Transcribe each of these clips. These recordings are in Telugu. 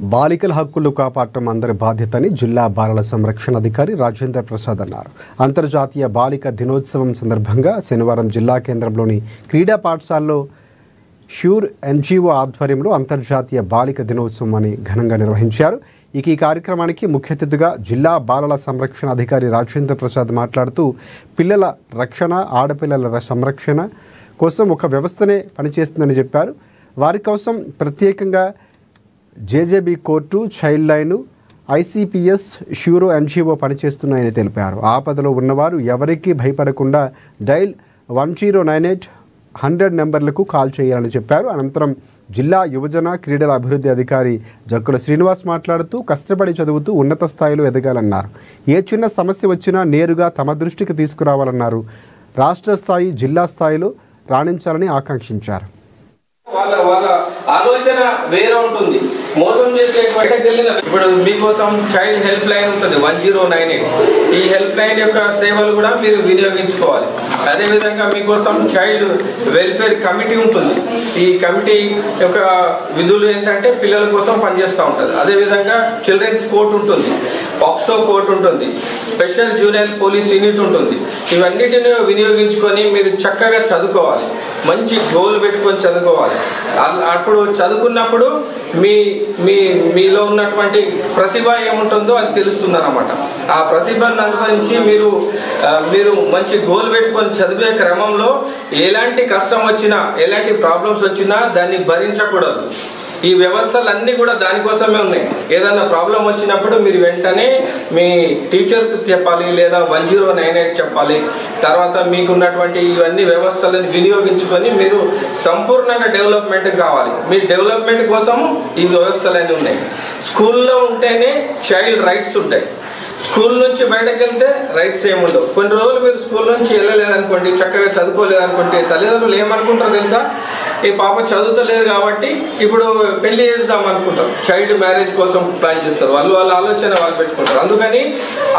బాలికల హక్కులు కాపాడటం అందరి బాధ్యతని జిల్లా బాలల సంరక్షణ అధికారి రాజేంద్ర ప్రసాద్ అన్నారు. అంతర్జాతీయ బాలిక దినోత్సవం సందర్భంగా శనివారం జిల్లా కేంద్రంలోని క్రీడా పాఠశాలలో ష్యూర్ ఎన్జీఓ ఆధ్వర్యంలో అంతర్జాతీయ బాలిక దినోత్సవం అని ఘనంగా నిర్వహించారు. ఈ కార్యక్రమానికి ముఖ్య అతిథిగా జిల్లా బాలల సంరక్షణ అధికారి రాజేంద్ర ప్రసాద్ మాట్లాడుతూ పిల్లల రక్షణ, ఆడపిల్లల సంరక్షణ కోసం ఒక వ్యవస్థనే పనిచేస్తుందని చెప్పారు. వారి కోసం ప్రత్యేకంగా JJB court, child line, ICPS, ష్యూరో ఎన్జీఓ పనిచేస్తున్నాయని తెలిపారు. ఆపదలో ఉన్నవారు ఎవరికీ భయపడకుండా డైల్ 1098 100 నెంబర్లకు కాల్ చేయాలని చెప్పారు. అనంతరం జిల్లా యువజన క్రీడల అభివృద్ధి అధికారి జక్కుల శ్రీనివాస్ మాట్లాడుతూ కష్టపడి చదువుతూ ఉన్నత స్థాయిలో ఎదగాలన్నారు. ఏ చిన్న సమస్య వచ్చినా నేరుగా తమ దృష్టికి తీసుకురావాలన్నారు. రాష్ట్ర స్థాయి, జిల్లా స్థాయిలో రాణించాలని ఆకాంక్షించారు. వాళ్ళ ఆలోచన వేరే ఉంటుంది. మోసం చేసే బయటకు వెళ్ళిన ఇప్పుడు మీకోసం చైల్డ్ హెల్ప్ లైన్ ఉంటుంది 1098. ఈ హెల్ప్ లైన్ యొక్క సేవలు కూడా మీరు వినియోగించుకోవాలి. అదేవిధంగా మీకోసం చైల్డ్ వెల్ఫేర్ కమిటీ ఉంటుంది. ఈ కమిటీ యొక్క విధులు ఏంటంటే పిల్లల కోసం పనిచేస్తూ ఉంటుంది. అదేవిధంగా చిల్డ్రన్స్ కోర్ట్ ఉంటుంది, పాక్సో కోర్ట్ ఉంటుంది, స్పెషల్ జూనియర్ పోలీస్ యూనిట్ ఉంటుంది. ఇవన్నిటిని వినియోగించుకొని మీరు చక్కగా చదువుకోవాలి. మంచి గోల్ పెట్టుకొని చదువుకోవాలి. అప్పుడు చదువుకున్నప్పుడు మీలో ఉన్నటువంటి ప్రతిభ ఏముంటుందో అది తెలుస్తుంది అన్నమాట. ఆ ప్రతిభను అనుభవించి మీరు మంచి గోల్ పెట్టుకొని చదివే క్రమంలో ఎలాంటి కష్టం వచ్చినా, ఎలాంటి ప్రాబ్లమ్స్ వచ్చినా దాన్ని భరించకూడదు. ఈ వ్యవస్థలన్నీ కూడా దానికోసమే ఉన్నాయి. ఏదైనా ప్రాబ్లం వచ్చినప్పుడు మీరు వెంటనే మీ టీచర్స్కి చెప్పాలి, లేదా 1098 చెప్పాలి. తర్వాత మీకున్నటువంటి ఇవన్నీ వ్యవస్థలను వినియోగించుకొని మీరు సంపూర్ణంగా డెవలప్మెంట్ కావాలి. మీ డెవలప్మెంట్ కోసం ఈ వ్యవస్థలన్నీ ఉన్నాయి. స్కూల్లో ఉంటేనే చైల్డ్ రైట్స్ ఉంటాయి. స్కూల్ నుంచి బయటకు వెళ్తే రైట్స్ ఏముండవు. కొన్ని రోజులు మీరు స్కూల్ నుంచి వెళ్ళలేదనుకోండి, చక్కగా చదువుకోలేదనుకోండి, తల్లిదండ్రులు ఏమనుకుంటారో తెలుసా? ఈ పాప చదువుతలేదు కాబట్టి ఇప్పుడు పెళ్లి చేద్దాం అనుకుంటారు. చైల్డ్ మ్యారేజ్ కోసం ప్లాన్ చేస్తారు. వాళ్ళ ఆలోచన వాళ్ళు పెట్టుకుంటారు. అందుకని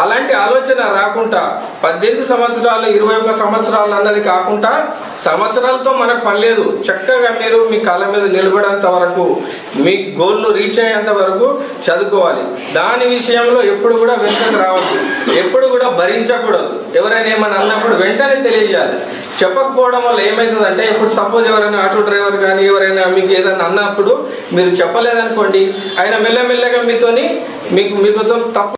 అలాంటి ఆలోచన రాకుండా 18 సంవత్సరాలు, 21 సంవత్సరాలు అన్నది కాకుండా సంవత్సరాలతో మనకు పని లేదు. చక్కగా మీరు మీ కాళ్ళ మీద నిలబడేంత వరకు, మీ గోల్ను రీచ్ అయ్యేంత వరకు చదువుకోవాలి. దాని విషయంలో ఎప్పుడు కూడా వెనుకకు రావద్దు, ఎప్పుడు కూడా భరించకూడదు. ఎవరైనా ఏమని అన్నప్పుడు వెంటనే తెలియజేయాలి. చెప్పకపోవడం వల్ల ఏమవుతుందంటే, ఇప్పుడు సపోజ్ ఎవరైనా ఆటో డ్రైవర్ కానీ ఎవరైనా మీకు ఏదైనా అన్నప్పుడు మీరు చెప్పలేదనుకోండి, ఆయన మెల్లమెల్లగా మీతో తప్పు